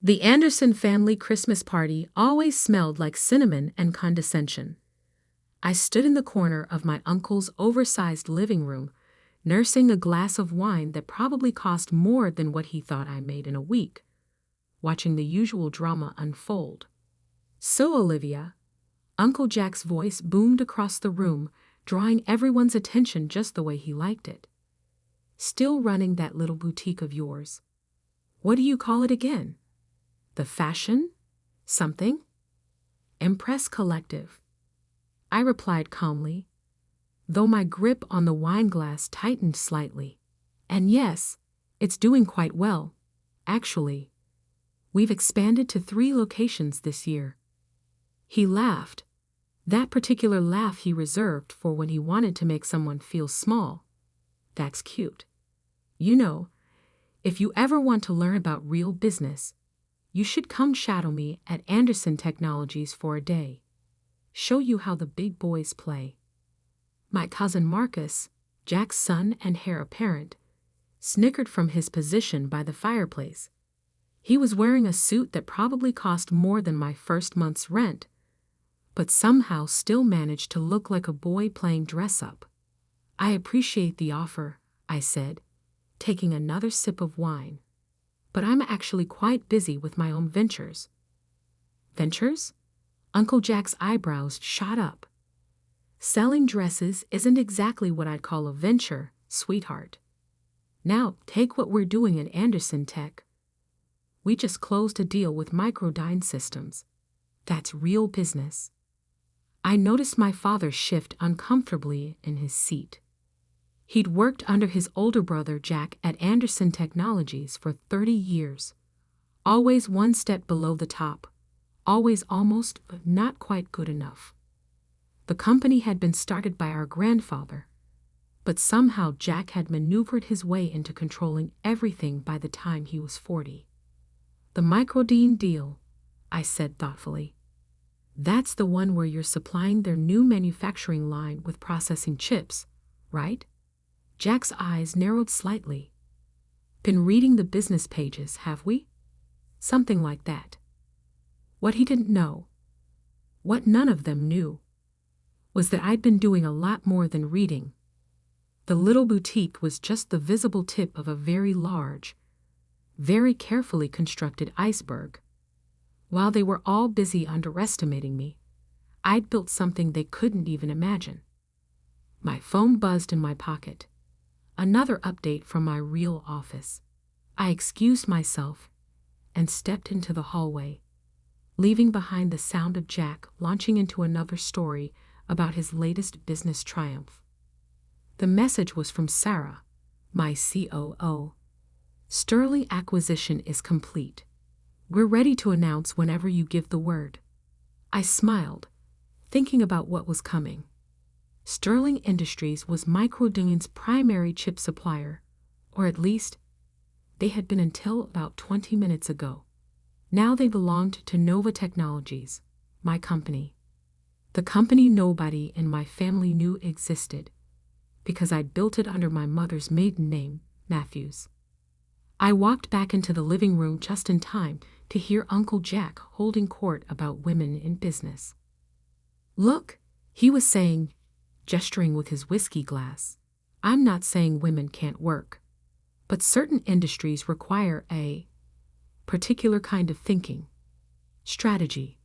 The Anderson family Christmas party always smelled like cinnamon and condescension. I stood in the corner of my uncle's oversized living room, nursing a glass of wine that probably cost more than what he thought I made in a week, watching the usual drama unfold. "So, Olivia," Uncle Jack's voice boomed across the room, drawing everyone's attention just the way he liked it. "Still running that little boutique of yours. What do you call it again? The fashion? Something? Impress Collective." I replied calmly, though my grip on the wine glass tightened slightly. "And yes, it's doing quite well, actually. We've expanded to 3 locations this year." He laughed, that particular laugh he reserved for when he wanted to make someone feel small. "That's cute. You know, if you ever want to learn about real business, you should come shadow me at Anderson Technologies for a day. Show you how the big boys play." My cousin Marcus, Jack's son and heir apparent, snickered from his position by the fireplace. He was wearing a suit that probably cost more than my first month's rent, but somehow still managed to look like a boy playing dress-up. "I appreciate the offer," I said, taking another sip of wine, "but I'm actually quite busy with my own ventures." "Ventures?" Uncle Jack's eyebrows shot up. "Selling dresses isn't exactly what I'd call a venture, sweetheart. Now, take what we're doing at Anderson Tech. We just closed a deal with Microdyne Systems. That's real business." I noticed my father shift uncomfortably in his seat. He'd worked under his older brother Jack at Anderson Technologies for 30 years. Always one step below the top. Always almost, but not quite good enough. The company had been started by our grandfather, but somehow Jack had maneuvered his way into controlling everything by the time he was 40. "The Microdyne deal," I said thoughtfully. "That's the one where you're supplying their new manufacturing line with processing chips, right?" Jack's eyes narrowed slightly. "Been reading the business pages, have we?" "Something like that." What he didn't know, what none of them knew, was that I'd been doing a lot more than reading. The little boutique was just the visible tip of a very large, very carefully constructed iceberg. While they were all busy underestimating me, I'd built something they couldn't even imagine. My phone buzzed in my pocket. Another update from my real office. I excused myself and stepped into the hallway, leaving behind the sound of Jack launching into another story about his latest business triumph. The message was from Sarah, my COO. "Sterling acquisition is complete. We're ready to announce whenever you give the word." I smiled, thinking about what was coming. Sterling Industries was Microdyne's primary chip supplier, or at least, they had been until about 20 minutes ago. Now they belonged to Nova Technologies, my company. The company nobody in my family knew existed, because I'd built it under my mother's maiden name, Matthews. I walked back into the living room just in time to hear Uncle Jack holding court about women in business. "Look," he was saying, gesturing with his whiskey glass, "I'm not saying women can't work, but certain industries require a particular kind of thinking, strategy,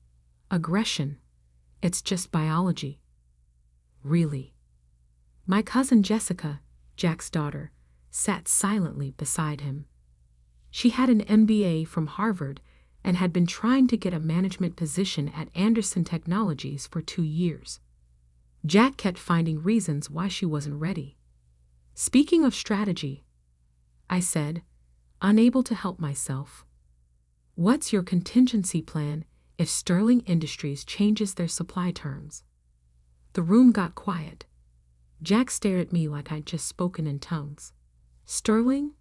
aggression. It's just biology." "Really?" My cousin Jessica, Jack's daughter, sat silently beside him. She had an MBA from Harvard and had been trying to get a management position at Anderson Technologies for 2 years. Jack kept finding reasons why she wasn't ready. "Speaking of strategy," I said, unable to help myself, "what's your contingency plan if Sterling Industries changes their supply terms?" The room got quiet. Jack stared at me like I'd just spoken in tongues. "Sterling?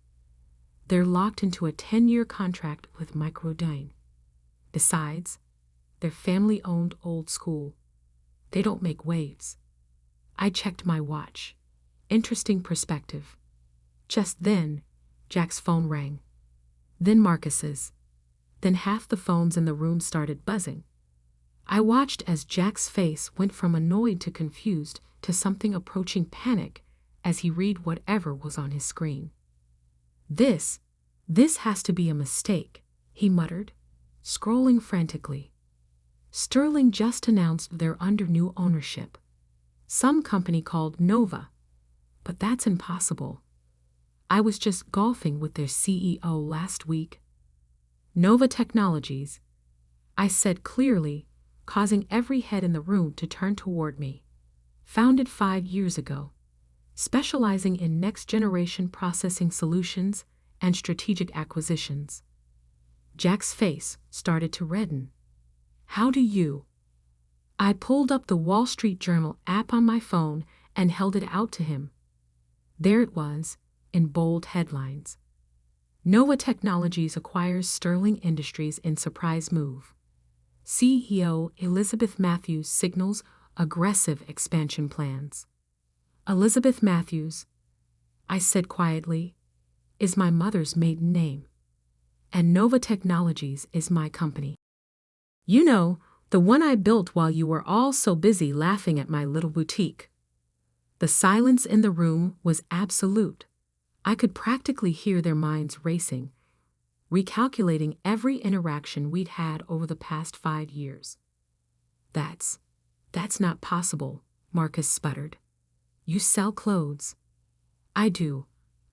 They're locked into a 10-year contract with Microdyne. Besides, they're family-owned old school. They don't make waves." I checked my watch. Interesting perspective. Just then, Jack's phone rang. Then Marcus's. Then half the phones in the room started buzzing. I watched as Jack's face went from annoyed to confused to something approaching panic as he read whatever was on his screen. This has to be a mistake, he muttered, scrolling frantically. Sterling just announced they're under new ownership. Some company called Nova. But that's impossible. I was just golfing with their CEO last week. Nova Technologies, I said clearly, causing every head in the room to turn toward me. Founded 5 years ago, specializing in next-generation processing solutions and strategic acquisitions. Jack's face started to redden. How do you? I pulled up the Wall Street Journal app on my phone and held it out to him. There it was, in bold headlines. Nova Technologies acquires Sterling Industries in surprise move. CEO Elizabeth Matthews signals aggressive expansion plans. Elizabeth Matthews, I said quietly, is my mother's maiden name. And Nova Technologies is my company. You know, the one I built while you were all so busy laughing at my little boutique. The silence in the room was absolute. I could practically hear their minds racing, recalculating every interaction we'd had over the past 5 years. That's not possible, Marcus sputtered. You sell clothes. I do,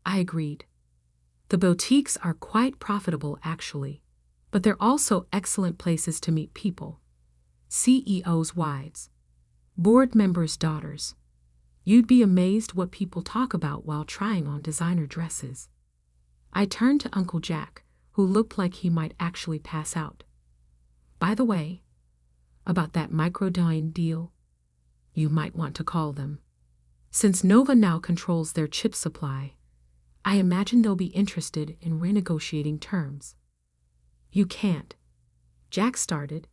I agreed. The boutiques are quite profitable actually, but they're also excellent places to meet people. CEOs' wives, board members' daughters. You'd be amazed what people talk about while trying on designer dresses. I turned to Uncle Jack, who looked like he might actually pass out. By the way, about that Microdyne deal, you might want to call them. Since Nova now controls their chip supply, I imagine they'll be interested in renegotiating terms. You can't. Jack started,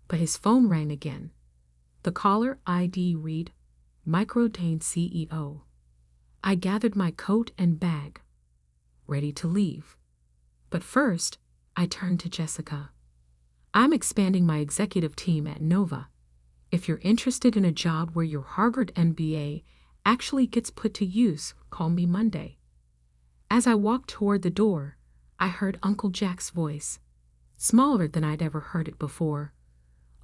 but his phone rang again. The caller ID read, Microdyne CEO. I gathered my coat and bag, ready to leave. But first, I turned to Jessica. I'm expanding my executive team at Nova. If you're interested in a job where your Harvard MBA actually gets put to use, call me Monday. As I walked toward the door, I heard Uncle Jack's voice, smaller than I'd ever heard it before.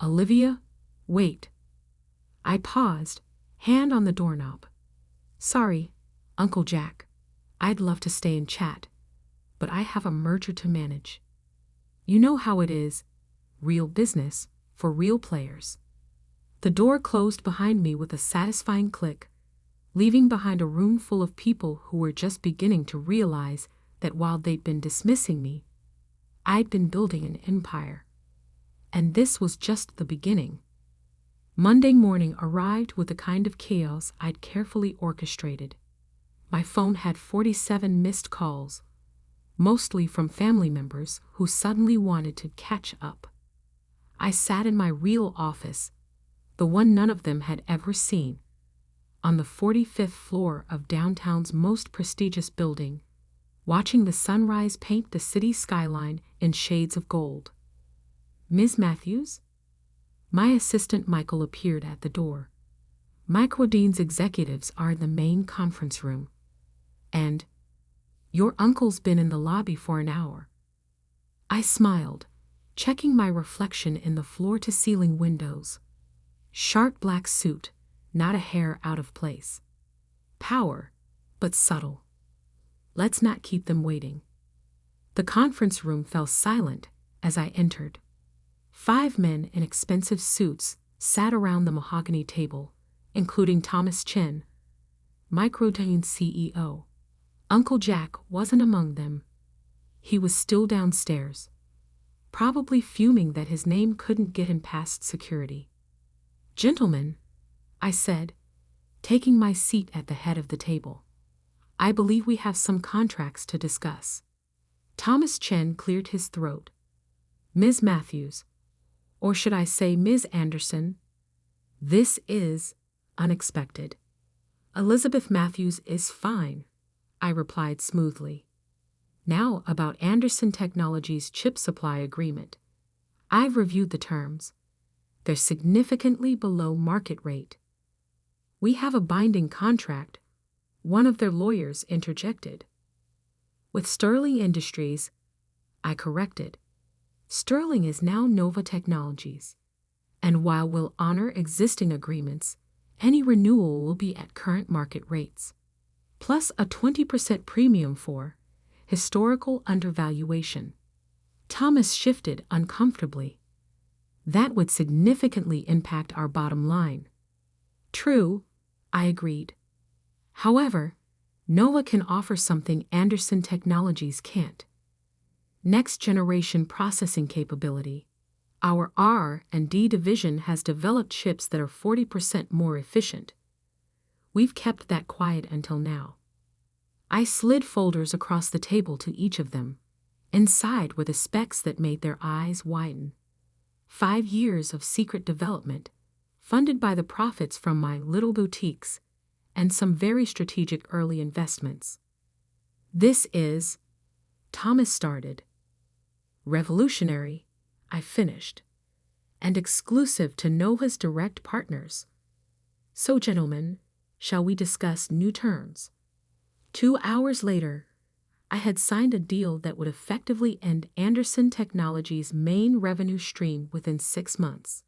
Olivia, wait. I paused, hand on the doorknob. Sorry, Uncle Jack. I'd love to stay and chat, but I have a merger to manage. You know how it is, real business for real players. The door closed behind me with a satisfying click, leaving behind a room full of people who were just beginning to realize that while they'd been dismissing me, I'd been building an empire. And this was just the beginning. Monday morning arrived with the kind of chaos I'd carefully orchestrated. My phone had 47 missed calls, mostly from family members who suddenly wanted to catch up. I sat in my real office, the one none of them had ever seen, on the 45th floor of downtown's most prestigious building, watching the sunrise paint the city skyline in shades of gold. Ms. Matthews? My assistant Michael appeared at the door. Microdyne's executives are in the main conference room. And your uncle's been in the lobby for an hour. I smiled, checking my reflection in the floor-to-ceiling windows. Sharp black suit, not a hair out of place. Power, but subtle. Let's not keep them waiting. The conference room fell silent as I entered. 5 men in expensive suits sat around the mahogany table, including Thomas Chen, Microdyne CEO. Uncle Jack wasn't among them. He was still downstairs, probably fuming that his name couldn't get him past security. Gentlemen, I said, taking my seat at the head of the table. I believe we have some contracts to discuss. Thomas Chen cleared his throat. Ms. Matthews, or should I say Ms. Anderson, this is unexpected. Elizabeth Matthews is fine, I replied smoothly. Now about Anderson Technologies' chip supply agreement. I've reviewed the terms. They're significantly below market rate. We have a binding contract, one of their lawyers interjected. With Sterling Industries, I corrected. Sterling is now Nova Technologies, and while we'll honor existing agreements, any renewal will be at current market rates, plus a 20% premium for historical undervaluation. Thomas shifted uncomfortably. That would significantly impact our bottom line. True, I agreed. However, Nova can offer something Anderson Technologies can't. Next-generation processing capability. Our R&D division has developed chips that are 40% more efficient. We've kept that quiet until now. I slid folders across the table to each of them. Inside were the specs that made their eyes widen. 5 years of secret development, funded by the profits from my little boutiques, and some very strategic early investments. This is, Thomas started. Revolutionary, I finished, and exclusive to Nova's direct partners. So, gentlemen, shall we discuss new terms? 2 hours later, I had signed a deal that would effectively end Anderson Technologies' main revenue stream within 6 months.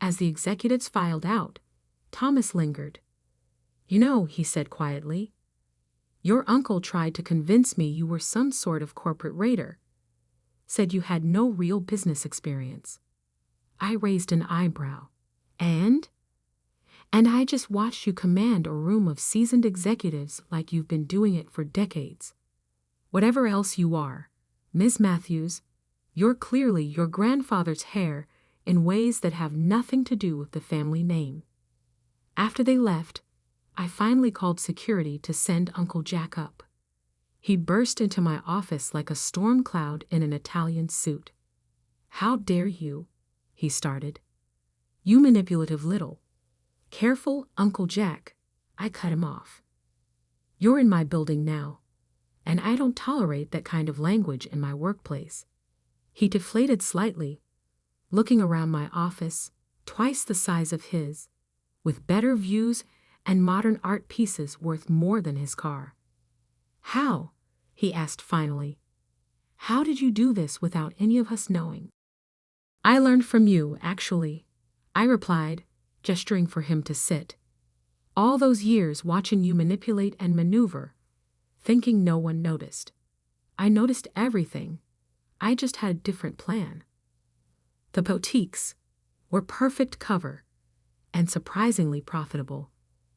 As the executives filed out, Thomas lingered. You know, he said quietly, your uncle tried to convince me you were some sort of corporate raider. Said you had no real business experience. I raised an eyebrow. And I just watched you command a room of seasoned executives like you've been doing it for decades. Whatever else you are, Ms. Matthews, you're clearly your grandfather's heir in ways that have nothing to do with the family name. After they left, I finally called security to send Uncle Jack up. He burst into my office like a storm cloud in an Italian suit. How dare you, he started. You manipulative little. Careful, Uncle Jack, I cut him off. You're in my building now, and I don't tolerate that kind of language in my workplace. He deflated slightly, looking around my office, twice the size of his, with better views and modern art pieces worth more than his car. How? He asked finally. How did you do this without any of us knowing? I learned from you, actually, I replied, gesturing for him to sit. All those years watching you manipulate and maneuver, thinking no one noticed. I noticed everything. I just had a different plan. The boutiques were perfect cover and surprisingly profitable.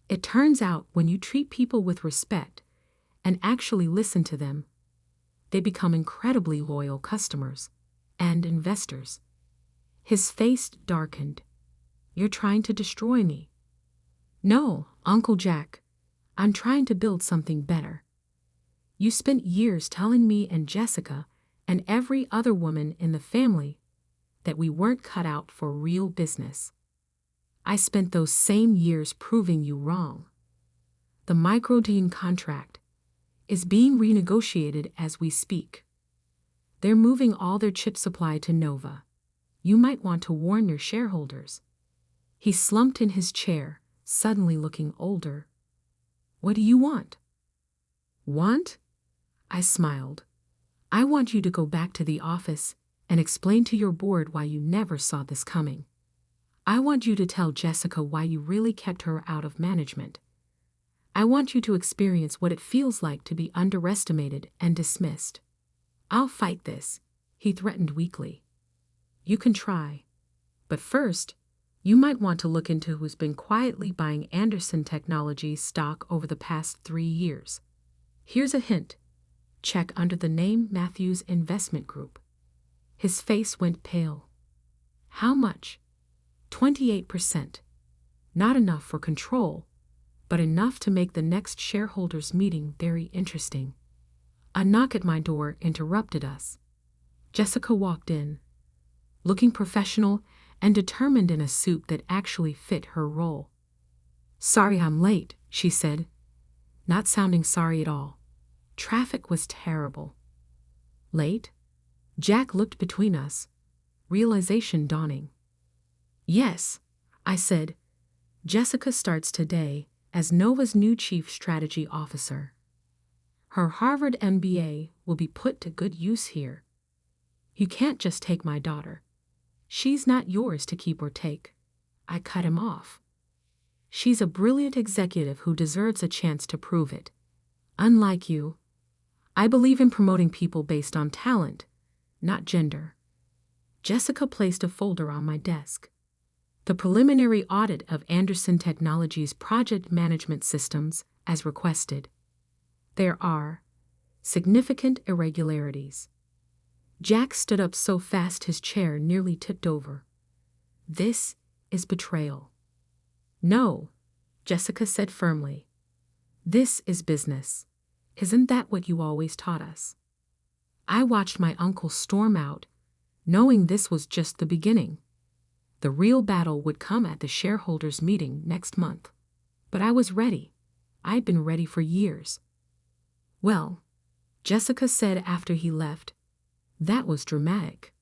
It turns out when you treat people with respect and actually listen to them, they become incredibly loyal customers and investors. His face darkened. You're trying to destroy me. No, Uncle Jack, I'm trying to build something better. You spent years telling me and Jessica and every other woman in the family that we weren't cut out for real business. I spent those same years proving you wrong. The Microdine contract is being renegotiated as we speak. They're moving all their chip supply to Nova. You might want to warn your shareholders. He slumped in his chair, suddenly looking older. What do you want? Want? I smiled. I want you to go back to the office and explain to your board why you never saw this coming. I want you to tell Jessica why you really kept her out of management. I want you to experience what it feels like to be underestimated and dismissed. I'll fight this, he threatened weakly. You can try. But first, you might want to look into who's been quietly buying Anderson Technologies stock over the past 3 years. Here's a hint. Check under the name Matthews Investment Group. His face went pale. How much? 28%. Not enough for control, but enough to make the next shareholders' meeting very interesting. A knock at my door interrupted us. Jessica walked in, looking professional and determined in a suit that actually fit her role. Sorry I'm late, she said, not sounding sorry at all. Traffic was terrible. Late? Jack looked between us, realization dawning. Yes, I said. Jessica starts today as Nova's new Chief Strategy Officer. Her Harvard MBA will be put to good use here. You can't just take my daughter. She's not yours to keep or take. I cut him off. She's a brilliant executive who deserves a chance to prove it. Unlike you, I believe in promoting people based on talent, not gender. Jessica placed a folder on my desk. The preliminary audit of Anderson Technologies' project management systems as requested. There are significant irregularities. Jack stood up so fast his chair nearly tipped over. This is betrayal. No, Jessica said firmly. This is business. Isn't that what you always taught us? I watched my uncle storm out, knowing this was just the beginning. The real battle would come at the shareholders' meeting next month. But I was ready. I'd been ready for years. Well, Jessica said after he left, that was dramatic.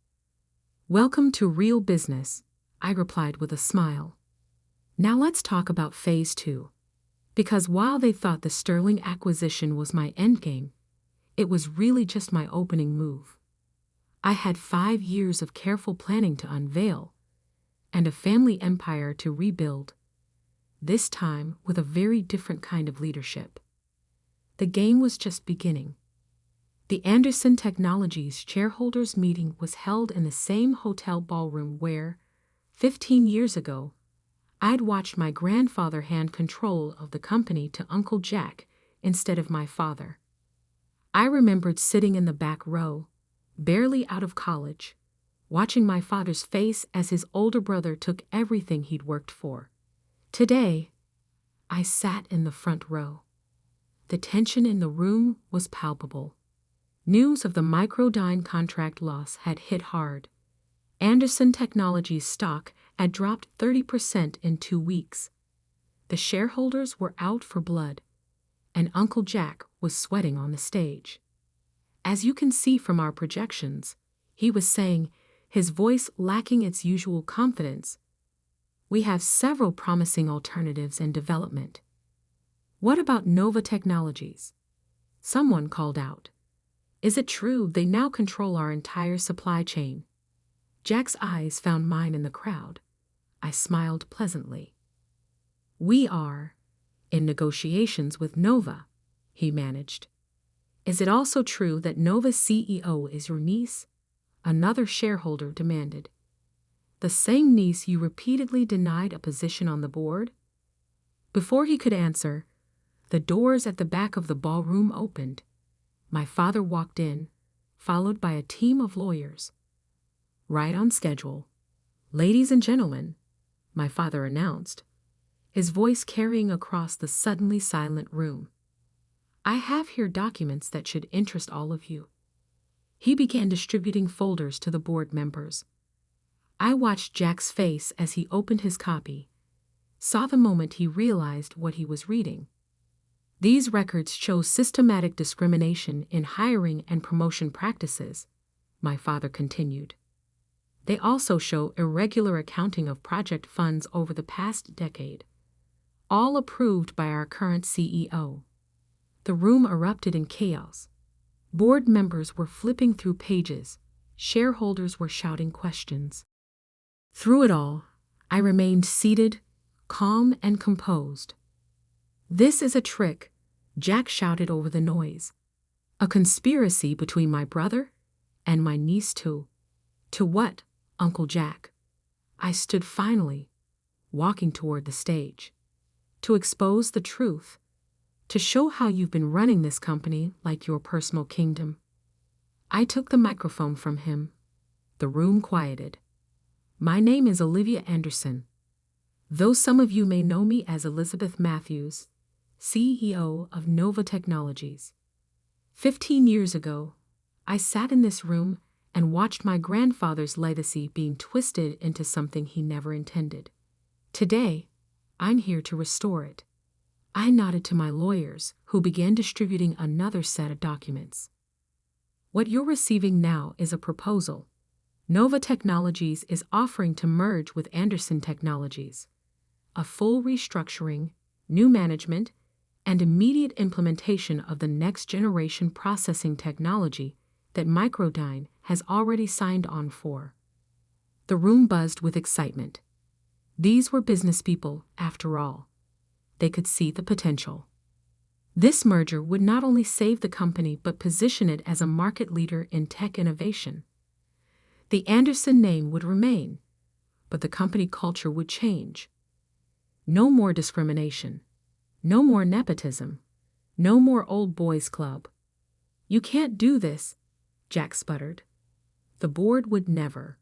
Welcome to real business, I replied with a smile. Now let's talk about phase 2. Because while they thought the Sterling acquisition was my endgame, it was really just my opening move. I had 5 years of careful planning to unveil, and a family empire to rebuild, this time with a very different kind of leadership. The game was just beginning. The Anderson Technologies shareholders meeting was held in the same hotel ballroom where, 15 years ago, I'd watched my grandfather hand control of the company to Uncle Jack instead of my father. I remembered sitting in the back row, barely out of college, watching my father's face as his older brother took everything he'd worked for. Today, I sat in the front row. The tension in the room was palpable. News of the Microdyne contract loss had hit hard. Anderson Technologies' stock had dropped 30% in 2 weeks. The shareholders were out for blood, and Uncle Jack was sweating on the stage. As you can see from our projections, he was saying, his voice lacking its usual confidence, we have several promising alternatives in development. What about Nova Technologies? Someone called out. Is it true they now control our entire supply chain? Jack's eyes found mine in the crowd. I smiled pleasantly. We are in negotiations with Nova, he managed. Is it also true that Nova's CEO is your niece? Another shareholder demanded. The same niece you repeatedly denied a position on the board? Before he could answer, the doors at the back of the ballroom opened. My father walked in, followed by a team of lawyers. Right on schedule. Ladies and gentlemen, my father announced, his voice carrying across the suddenly silent room. I have here documents that should interest all of you. He began distributing folders to the board members. I watched Jack's face as he opened his copy, saw the moment he realized what he was reading. These records show systematic discrimination in hiring and promotion practices, my father continued. They also show irregular accounting of project funds over the past decade, all approved by our current CEO. The room erupted in chaos. Board members were flipping through pages. Shareholders were shouting questions. Through it all, I remained seated, calm and composed. This is a trick, Jack shouted over the noise. A conspiracy between my brother and my niece too. To what, Uncle Jack? I stood finally, walking toward the stage. To expose the truth. To show how you've been running this company like your personal kingdom. I took the microphone from him. The room quieted. My name is Olivia Anderson. Though some of you may know me as Elizabeth Matthews, CEO of Nova Technologies. 15 years ago, I sat in this room and watched my grandfather's legacy being twisted into something he never intended. Today, I'm here to restore it. I nodded to my lawyers, who began distributing another set of documents. What you're receiving now is a proposal. Nova Technologies is offering to merge with Anderson Technologies. A full restructuring, new management, and immediate implementation of the next-generation processing technology that Microdyne has already signed on for. The room buzzed with excitement. These were business people, after all. They could see the potential. This merger would not only save the company but position it as a market leader in tech innovation. The Anderson name would remain, but the company culture would change. No more discrimination. No more nepotism. No more old boys club. "You can't do this," Jack sputtered. "The board would never."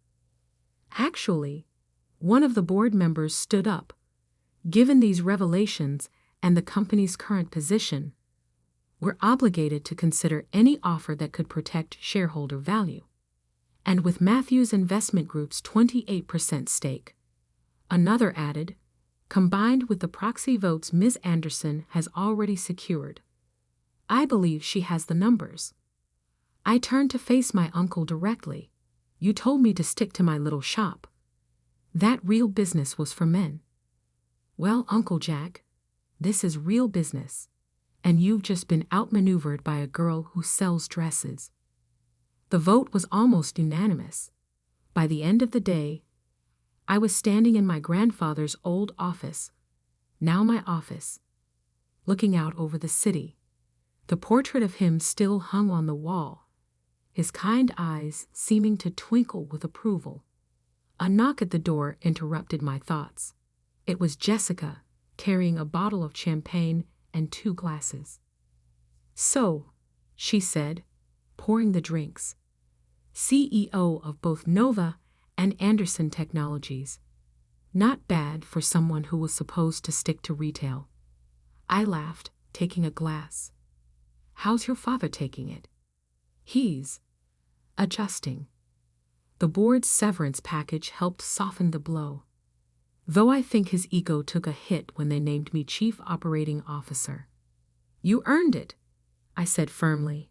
Actually, one of the board members stood up. "Given these revelations and the company's current position, we're obligated to consider any offer that could protect shareholder value." And with Matthews Investment Group's 28% stake, another added, "combined with the proxy votes Ms. Anderson has already secured, I believe she has the numbers." I turned to face my uncle directly. "You told me to stick to my little shop. That real business was for men." "Well, Uncle Jack, this is real business, and you've just been outmaneuvered by a girl who sells dresses." The vote was almost unanimous. By the end of the day, I was standing in my grandfather's old office, now my office, looking out over the city. The portrait of him still hung on the wall, his kind eyes seeming to twinkle with approval. A knock at the door interrupted my thoughts. It was Jessica, carrying a bottle of champagne and 2 glasses. "So," she said, pouring the drinks, "CEO of both Nova and Anderson Technologies. Not bad for someone who was supposed to stick to retail." I laughed, taking a glass. "How's your father taking it?" "He's adjusting." The board's severance package helped soften the blow, though I think his ego took a hit when they named me Chief Operating Officer. "You earned it," I said firmly,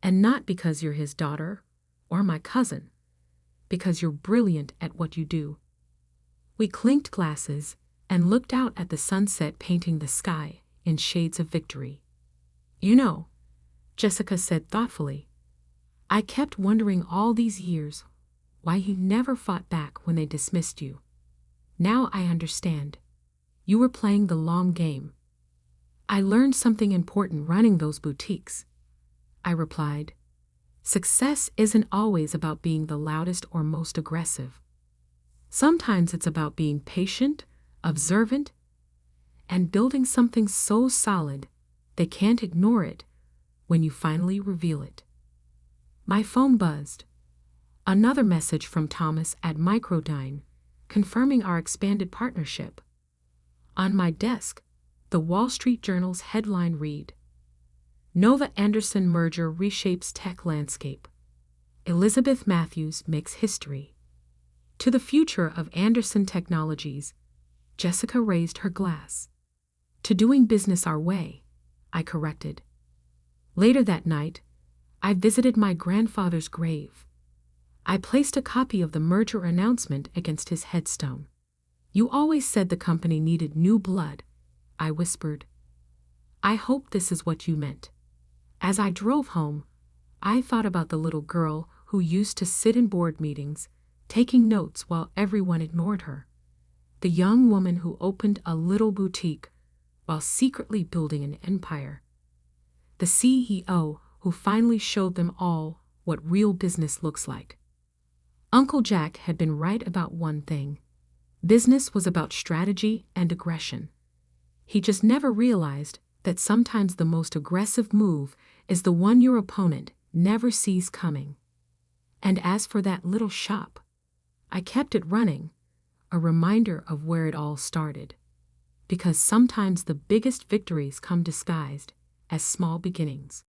"and not because you're his daughter or my cousin, because you're brilliant at what you do." We clinked glasses and looked out at the sunset painting the sky in shades of victory. "You know," Jessica said thoughtfully, "I kept wondering all these years why you never fought back when they dismissed you. Now I understand. You were playing the long game." "I learned something important running those boutiques," I replied. "Success isn't always about being the loudest or most aggressive. Sometimes it's about being patient, observant, and building something so solid they can't ignore it when you finally reveal it." My phone buzzed. Another message from Thomas at Microdyne, confirming our expanded partnership. On my desk, the Wall Street Journal's headline read, "Nova Anderson merger reshapes tech landscape. Elizabeth Matthews makes history." To the future of Anderson Technologies, Jessica raised her glass. "To doing business our way," I corrected. Later that night, I visited my grandfather's grave. I placed a copy of the merger announcement against his headstone. "You always said the company needed new blood," I whispered. "I hope this is what you meant." As I drove home, I thought about the little girl who used to sit in board meetings, taking notes while everyone ignored her. The young woman who opened a little boutique while secretly building an empire. The CEO who finally showed them all what real business looks like. Uncle Jack had been right about one thing. Business was about strategy and aggression. He just never realized that sometimes the most aggressive move is the one your opponent never sees coming. And as for that little shop, I kept it running, a reminder of where it all started. Because sometimes the biggest victories come disguised as small beginnings.